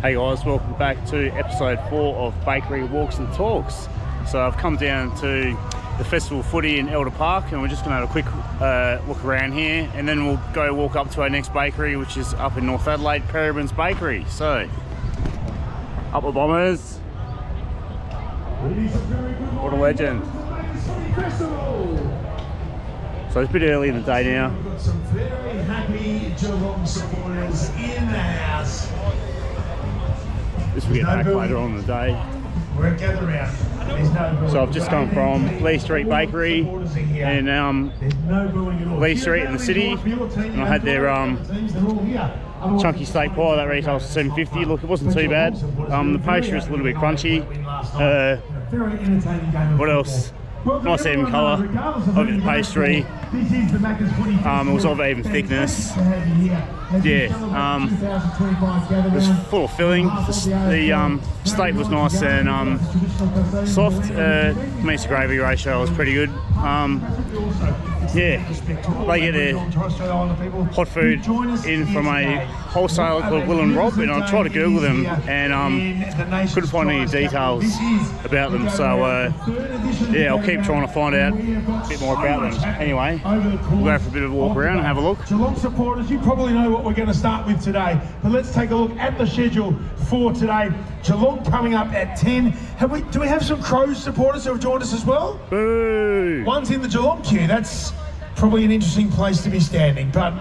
Hey guys, welcome back to episode 4 of Bakery Walks and Talks. So I've come down to the Festival Footy in Elder Park and we're just going to have a quick look around here and then we'll go walk up to our next bakery, which is up in North Adelaide, Perebin's Bakery. So, up the Bombers. What a legend. So it's a bit early in the day now. We've got some very happy Geelong supporters in the house. This will get back later on in the day. We're gathered around. So I've just come from Lee Street Bakery in Lee Street in the city, and I had their chunky steak pie that retails for $7.50. Look, it wasn't too bad. The pastry was a little bit crunchy. What else? Nice even colour of the pastry. It was of even thickness. Yeah, it was full of filling. The steak was nice and soft. Meat to gravy ratio was pretty good. Yeah, they get their hot food in from a wholesaler called Will and Rob, and I tried to Google them and couldn't find any details about them. So yeah, I'll keep trying to find out a bit more about them. Anyway, we'll go for a bit of a walk around and have a look. Geelong supporters, you probably know what we're going to start with today, but let's take a look at the schedule for today. Geelong coming up at 10. Do we have some Crows supporters who have joined us as well? Boo! One's in the Geelong queue. That's probably an interesting place to be standing, but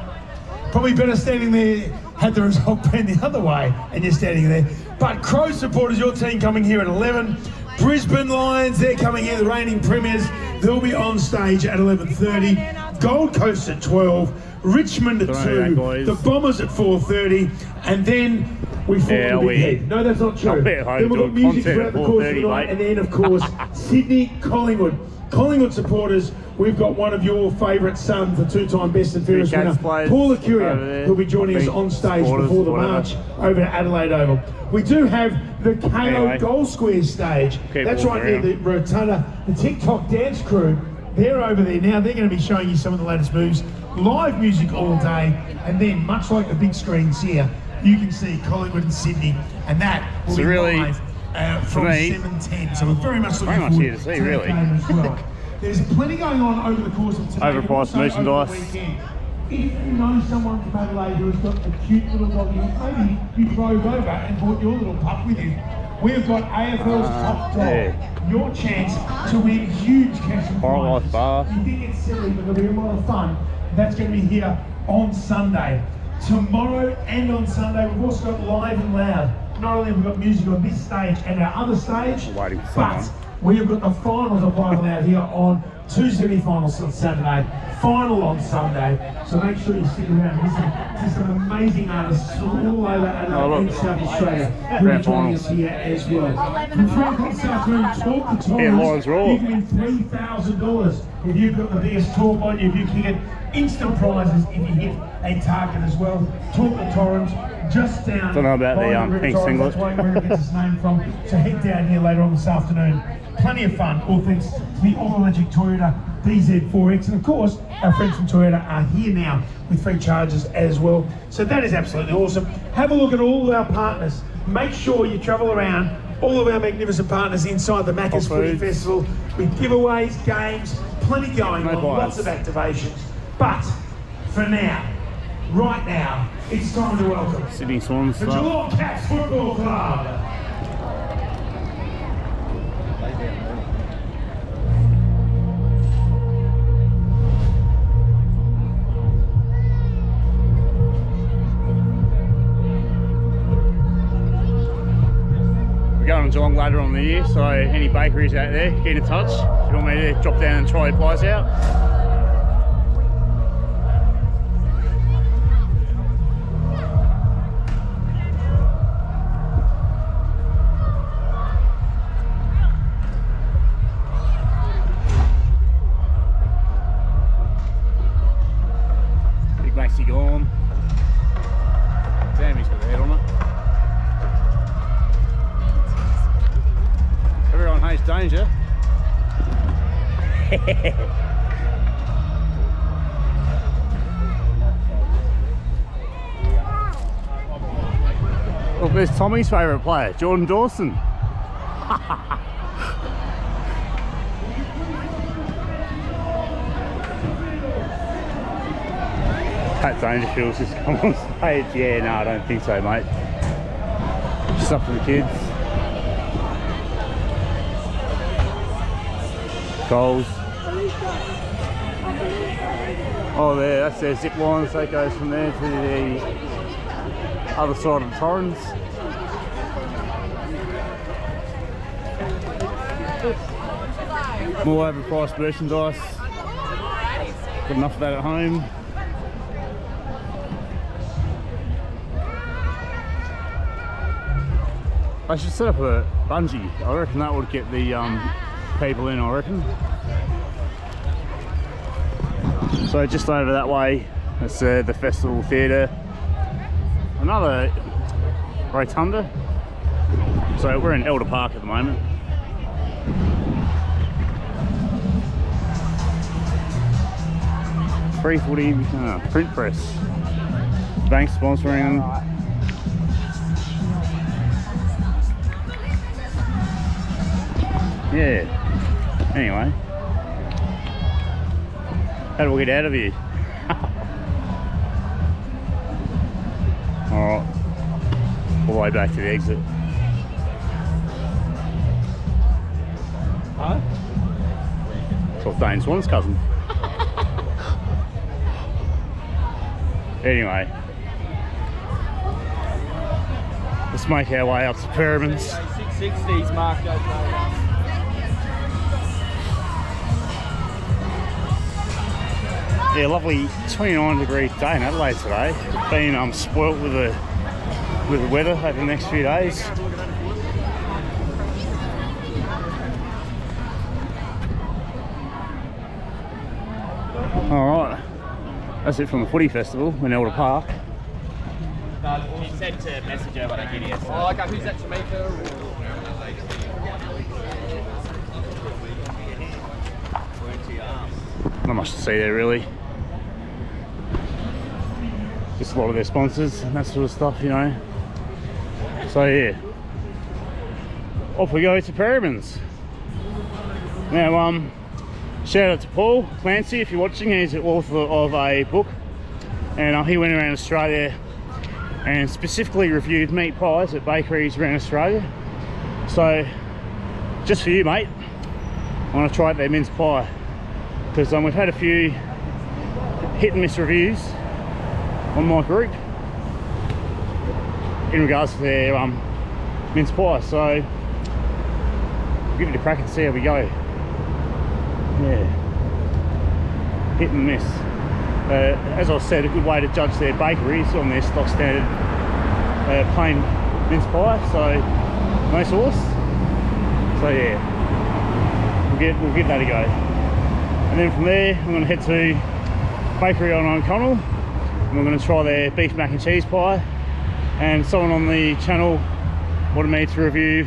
probably better standing there had the result been the other way and you're standing there. But Crows supporters, your team coming here at 11. Brisbane Lions, they're coming here, the reigning premiers. They'll be on stage at 11:30. Gold Coast at 12. Richmond at 2. The Bombers at 4:30. And then we fall to the big head. No, that's not true. Then we've got music throughout the course of the night. And then, of course, Sydney, Collingwood. Collingwood supporters, we've got one of your favourite sons, the two-time best and fairest winner, Paul Acuria, who'll be joining us on stage before the march over to Adelaide Oval. We do have the KO Goal Square stage. That's right near the Rotunda. The TikTok dance crew, they're over there now. They're going to be showing you some of the latest moves. Live music all day. And then, much like the big screens here, you can see Collingwood and Sydney. And that will be live. From 7:10, so we're very much looking forward here to see, really. Well. There's plenty going on over the course of today. Overpriced merchandise. If you know someone from Adelaide who has got a cute little doggy, maybe you drove over and brought your little pup with you. We have got AFL's Top Dog. Your chance to win huge cash and prizes. You think it's silly, but it'll be a lot of fun. That's going to be here on Sunday. Tomorrow and on Sunday, we've also got Live and Loud. Not only have we got music on this stage and our other stage, but we have got the finals of Live and Loud here on two semi-finals on Saturday, final on Sunday. So make sure you stick around and listen to some amazing artists all over and South Australia who are joining us here as well. From 3 o'clock this afternoon, Talk the Torrens, you can win $3,000 if you've got the biggest talk on you. If you can get instant prizes if you hit a target as well. Talk the Torrens. Just down. Don't know about the pink singlet. That's where it gets its name from. So head down here later on this afternoon. Plenty of fun, all thanks to the all-electric Toyota DZ4X. And of course, our friends from Toyota are here now with free charges as well. So that is absolutely awesome. Have a look at all of our partners. Make sure you travel around all of our magnificent partners inside the Macca's Footy Festival with giveaways, games, plenty going on, lots of activations. But for now, right now, it's time to welcome Sydney Swans the Geelong Cats Football Club. We're going to Geelong later on in the year, so any bakeries out there, get in touch. If you want me to drop down and try your pies out. Maxi gone. Damn, he's got a head on it. Everyone hates danger. Look, there's Tommy's favourite player, Jordan Dawson. Pat Dangerfield's just come on stage. Yeah, no, I don't think so, mate. Just up for the kids. Goals. Oh, there, that's their zip line, so it goes from there to the other side of the Torrens. More overpriced merchandise. Got enough of that at home. I should set up a bungee. I reckon that would get the people in, I reckon. So just over that way, that's the Festival Theatre. Another rotunda. So we're in Elder Park at the moment. Free footy, print press. Bank sponsoring them. Yeah. Anyway. How do we get out of here? Alright. All the way back to the exit. Huh? It's off Dane Swan's cousin. Anyway. Let's make our way up to Pyramids. 660s marked okay. Yeah, lovely 29-degree day in Adelaide today. Been spoilt with the weather over the next few days. All right, that's it from the footy festival in Elder Park. He said to message her when I get here. So. Oh, okay, who's that, Jamaica? Not much to see there really. Just a lot of their sponsors and that sort of stuff, you know. So yeah, off we go to Pyramids. Now, shout out to Paul Clancy if you're watching. He's the author of a book, and he went around Australia and specifically reviewed meat pies at bakeries around Australia. So, just for you, mate, I want to try out their mince pie because we've had a few hit and miss reviews on my group in regards to their mince pie. So, give it a crack and see how we go. Yeah, hit and miss. As I said, a good way to judge their bakeries on their stock standard plain mince pie, so no sauce. So yeah, we'll give that a go. And then from there, I'm going to head to Bakery on O'Connell, and we're going to try their beef mac and cheese pie. And someone on the channel wanted me to review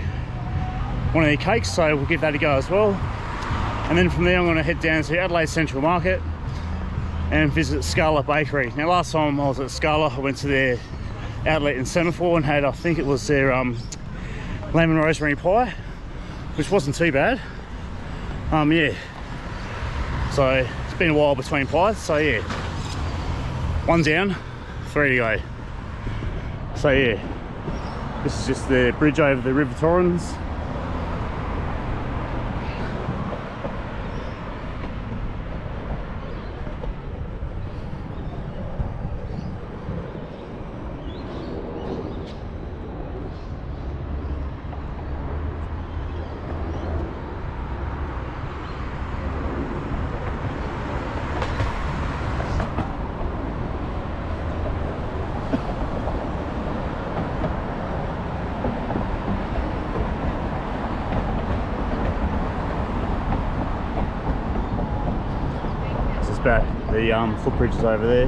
one of their cakes, so we'll give that a go as well. And then from there, I'm going to head down to Adelaide Central Market and visit Scala Bakery. Now, last time I was at Scala, I went to their outlet in Semaphore and had, I think it was their lamb and rosemary pie, which wasn't too bad. Yeah. So it's been a while between pies. So yeah, 1 down, 3 to go. So yeah, this is just the bridge over the River Torrens. Back the footbridge is over there,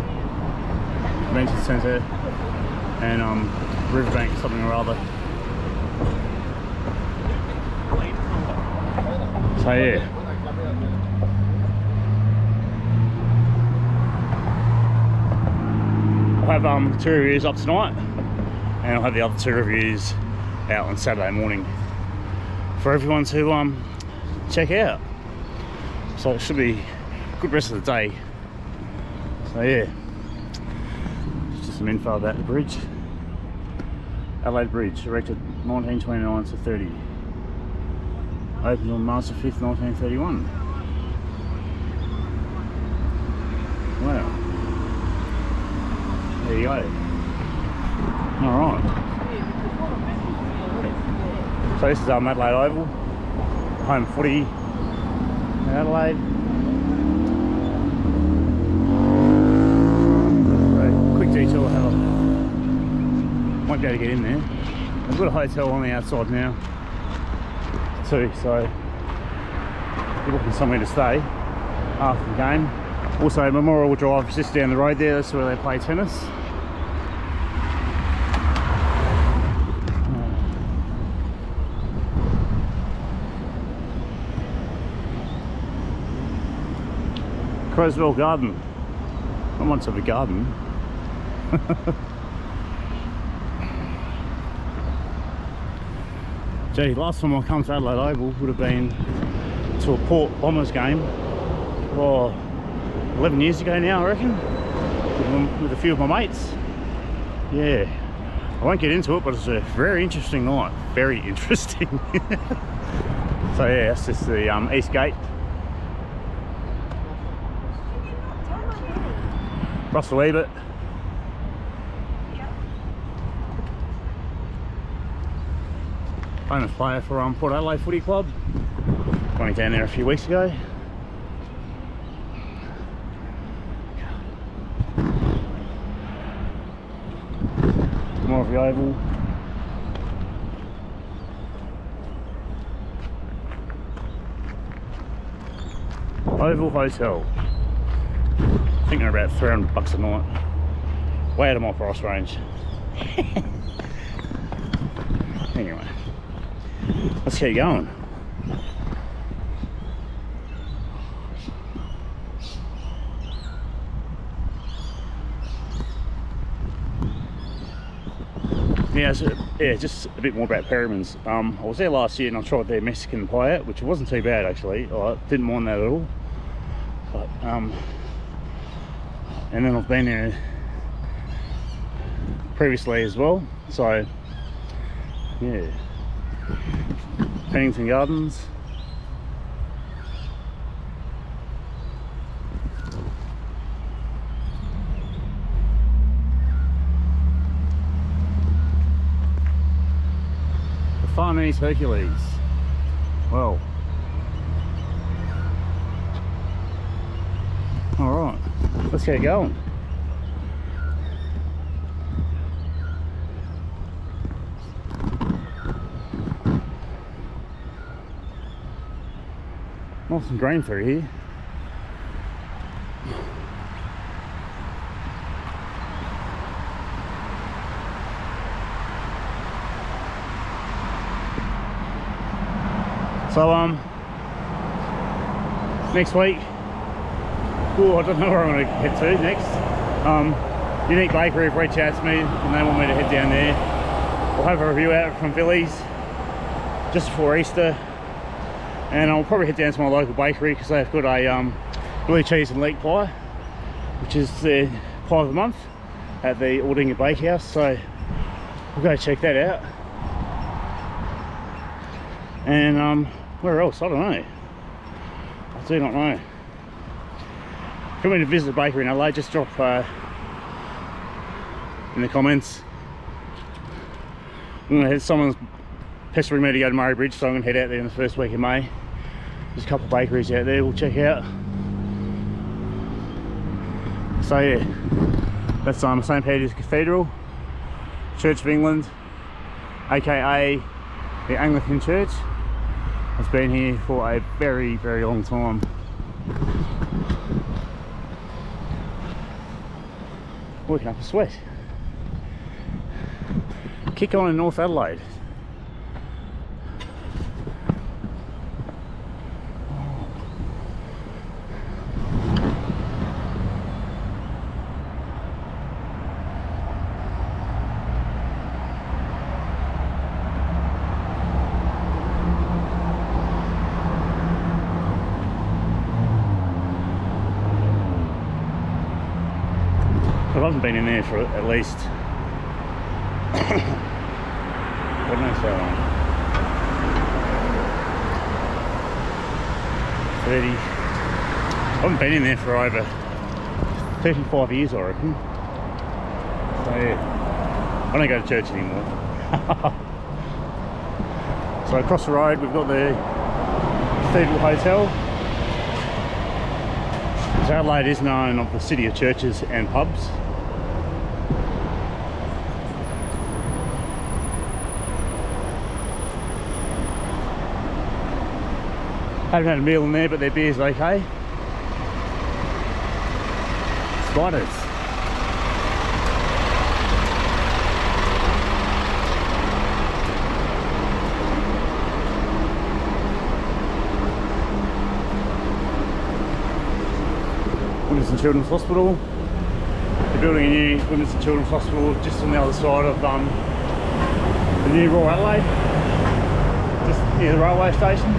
convention centre, and riverbank something or other. So yeah, I'll have 2 reviews up tonight, and I'll have the other 2 reviews out on Saturday morning for everyone to check out. So it should be a good rest of the day. So yeah, just some info about the bridge. Adelaide Bridge, erected 1929 to 30. Opened on March 5th, 1931. Wow. There you go. Alright. So this is Adelaide Oval, home footy in Adelaide. So, quick detour, won't be able to get in there. I've got a hotel on the outside now too, so if you're looking for somewhere to stay after the game. Also Memorial Drive is just down the road there, that's where they play tennis. Crowswell Garden. Not much of a garden. Gee, last time I come to Adelaide Oval would have been to a Port Bombers game, 11 years ago now I reckon, with a few of my mates. Yeah, I won't get into it, but it's a very interesting night, very interesting. So yeah, that's just the East Gate. Russell Ebert. Famous player for Port Adelaide Footy Club. Went down there a few weeks ago. More of the Oval. Oval Hotel. I think they're about $300 a night. Way out of my price range. Anyway, let's keep going. Yeah, so, yeah, just a bit more about Perryman's. I was there last year and I tried their Mexican pie out, which wasn't too bad actually. I didn't mind that at all. But and then I've been there previously as well. So yeah, Pennington Gardens. The Farnese Hercules. Well, all right, let's get going. Nice and green through here. So next week, I don't know where I'm going to head to next. Unique Bakery have reached out to me and they want me to head down there. We'll have a review out from Billy's just before Easter, and I'll probably head down to my local bakery because they've got a blue cheese and leek pie, which is their pie of the month at the Aldinga Bakehouse. So we'll go check that out. And where else? I don't know. I do not know. If you want me to visit a bakery in Adelaide, just drop in the comments. I'm gonna head, someone's pestering me to go to Murray Bridge, so I'm gonna head out there in the first week of May. There's a couple of bakeries out there we'll check out. So yeah, that's St. Peter's Cathedral, Church of England, aka the Anglican Church. It's been here for a very, very long time. Working up a sweat. Kick on in North Adelaide. haven't been in there for at least God knows how long. 30. I haven't been in there for over 35 years, I reckon. So yeah, I don't go to church anymore. So across the road we've got the Cathedral Hotel. So Adelaide is known of the city of churches and pubs. Haven't had a meal in there, but their beer's okay. Spiders. Women's and Children's Hospital. They're building a new Women's and Children's Hospital just on the other side of the new Royal Adelaide, just near the railway station.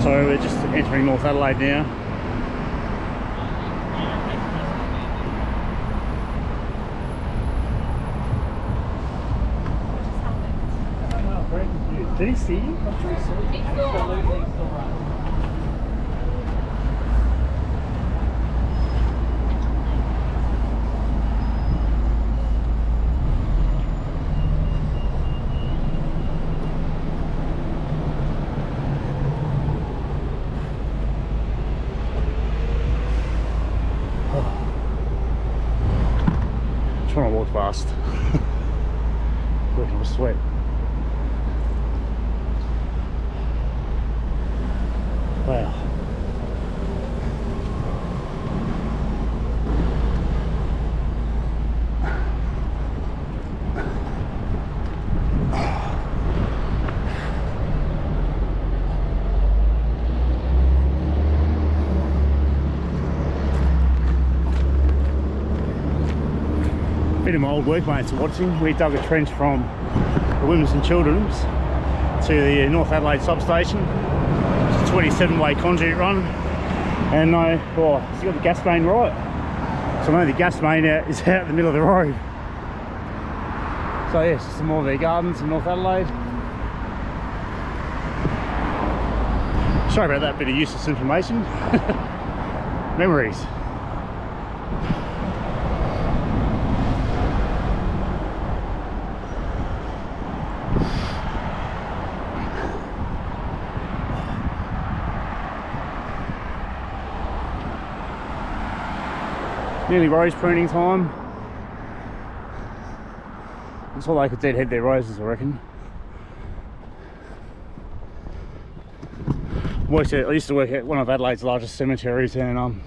So we're just entering North Adelaide now. Did he see you? Trying to walk fast. Working with sweat. Wow. Bit of my old workmates are watching. We dug a trench from the Women's and Children's to the North Adelaide substation. It's a 27-way conduit run, and oh, it's got the gas main right. So I know the gas main is out in the middle of the road. So yes, some more of their gardens in North Adelaide. Sorry about that bit of useless information. Memories. Nearly rose pruning time. Looks like they could deadhead their roses, I reckon. I used to work at one of Adelaide's largest cemeteries, and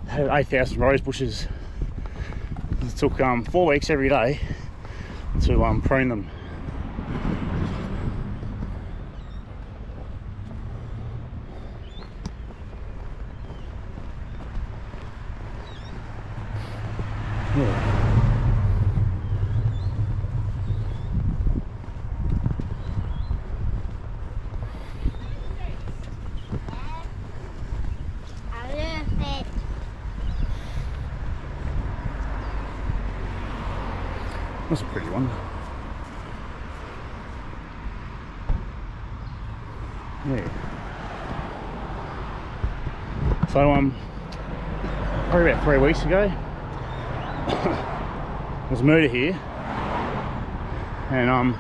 had 8,000 rose bushes. It took 4 weeks every day to prune them. Yeah. That's a pretty one. Yeah. So probably about 3 weeks ago, there was murder here, and a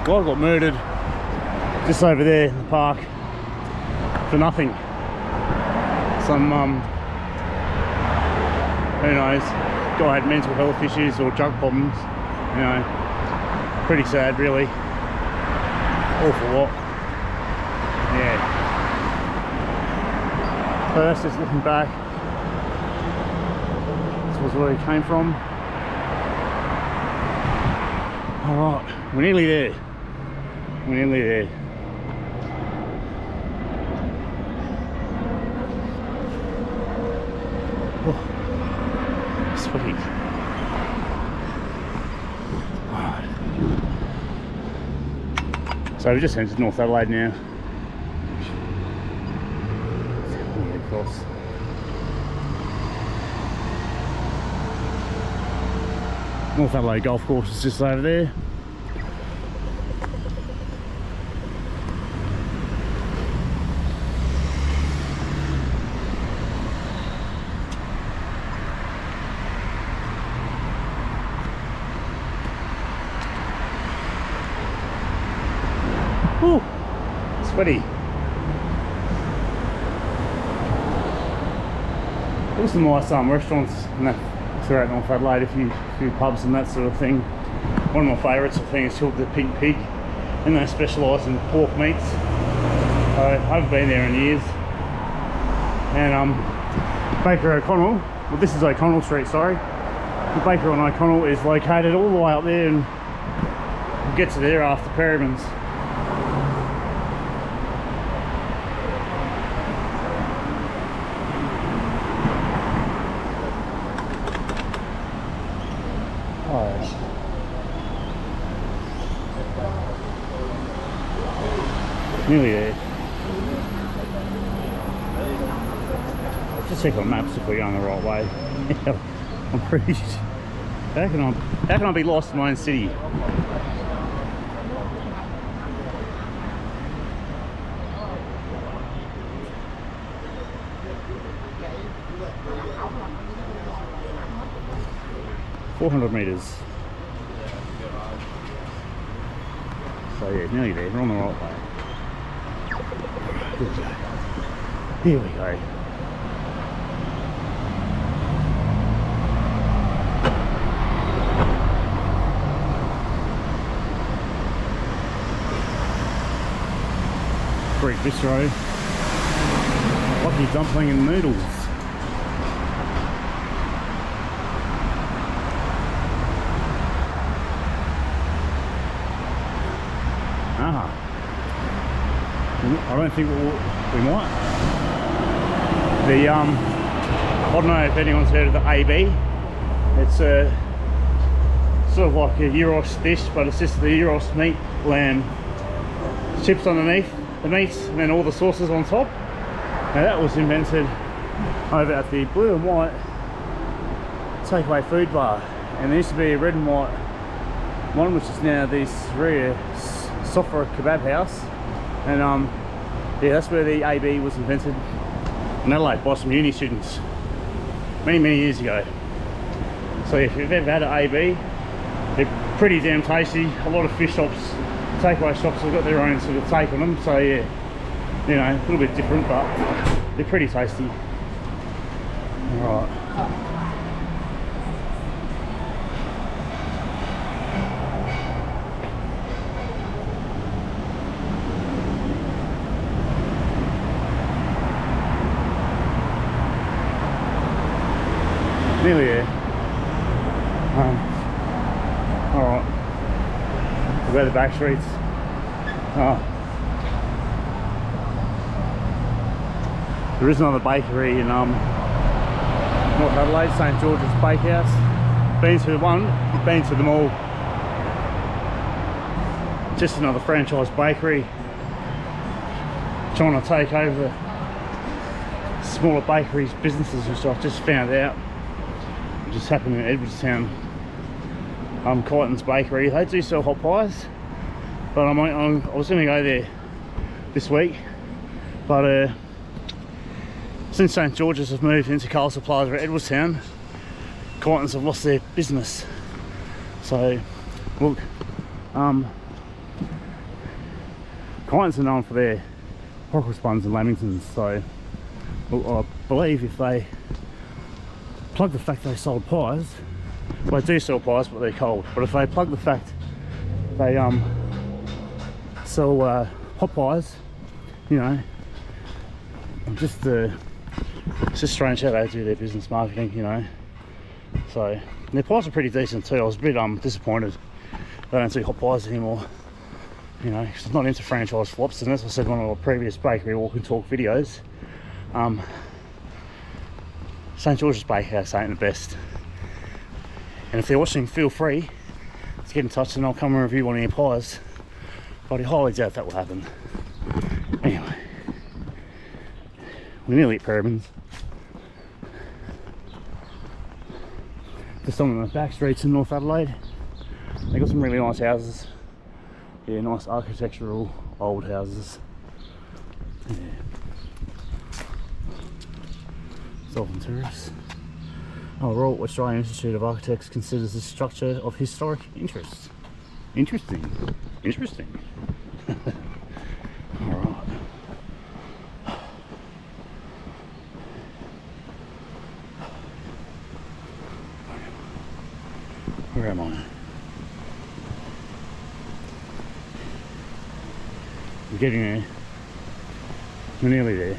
guy got murdered just over there in the park for nothing. Some who knows, guy had mental health issues or drug problems, you know. Pretty sad, really. All for what? Yeah. So that's just looking back. It's was where he came from. Alright, we're nearly there. We're nearly there. Oh, sweet. Alright. So we just entered North Adelaide now. Across. North Adelaide Golf Course is just over there. Ooh, sweaty. There's some nice restaurants and that throughout North Adelaide, a few pubs and that sort of thing. One of my favourites, I think, is called the Pink Pig, and they specialise in pork meats. I haven't been there in years. And Baker O'Connell, well, this is O'Connell Street, sorry. The Baker on O'Connell is located all the way up there, and we'll get to there after Perryman's. Nearly there. I'll just check on maps if we're going the right way. I'm pretty sure. How can I be lost in my own city? $400 meters. So yeah, nearly there. We're on the right way. Here we go. Greek bistro. Lucky dumpling and noodles. I don't think we might. The I don't know if anyone's heard of the AB. It's a sort of like a gyros dish, but it's just the gyros meat, lamb, chips underneath the meats, and then all the sauces on top. Now that was invented over at the Blue and White takeaway food bar, and there used to be a red and white one, which is now this rare Sofra kebab house, and yeah, that's where the AB was invented in Adelaide by some uni students many years ago. So if you've ever had an AB, they're pretty damn tasty. A lot of fish shops, takeaway shops, have got their own sort of take on them. So yeah, you know, a little bit different, but they're pretty tasty. All right. Nearly there. Alright. We'll go to the back streets. There is another bakery in North Adelaide, St George's Bakehouse. Been to one, been to them all. Just another franchise bakery trying to take over smaller bakeries, businesses, which I've just found out. Just happened in Edwardstown. Crichton's Bakery. They do sell hot pies, but I was going to go there this week, but since St George's have moved into Carlson Plaza at Edwardstown, Crichton's have lost their business. So look, Crichton's are known for their Hockles buns and lamingtons. So look, I believe if they plug the fact they sold pies, well, they do sell pies, but they're cold. But if they plug the fact they sell hot pies, you know, it's just strange how they do their business marketing, you know. So their pies are pretty decent too. I was a bit disappointed they don't see hot pies anymore. You know, 'cause I'm not into franchise flops, and as I said in one of my previous bakery walk and talk videos, St George's Bakehouse ain't the best. And if they're watching, feel free to get in touch and I'll come and review one of your pies. But I highly doubt that will happen. Anyway, we're nearly at Perrimans. Just on the back streets in North Adelaide. They got some really nice houses. Yeah, nice architectural old houses. Yeah. Dolphin Terrace. Oh, Royal Australian Institute of Architects considers this structure of historic interest. Interesting. Interesting. Alright. Where am I? I'm getting there. We're nearly there.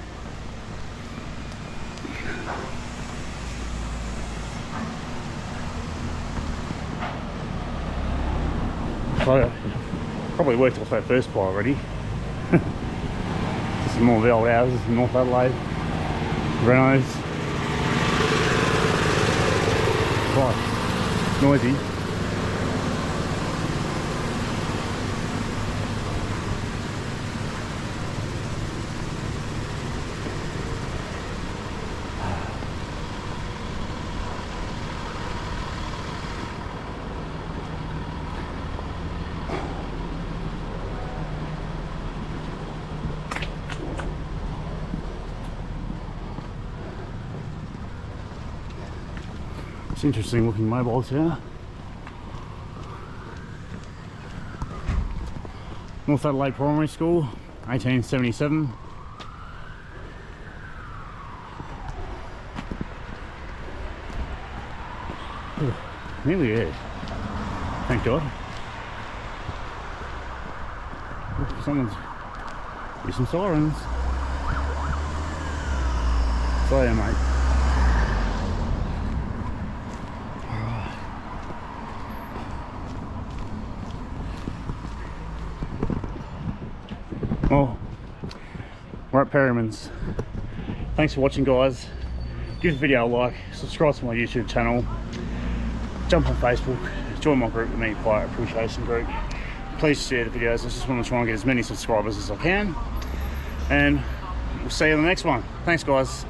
So I probably worked off that first pie already. Some more of the old houses in North Adelaide. Renos. Quite noisy. It's interesting looking mobiles here. North Adelaide Primary School, 1877. Ooh, nearly there. Thank God. Ooh, someone's use some sirens. Sorry, mate. Well, we're at Perrimans. Thanks for watching, guys. Give the video a like, subscribe to my YouTube channel, jump on Facebook, join my group, the Meat Pie Appreciation Group. Please share the videos. I just want to try and get as many subscribers as I can. And we'll see you in the next one. Thanks, guys.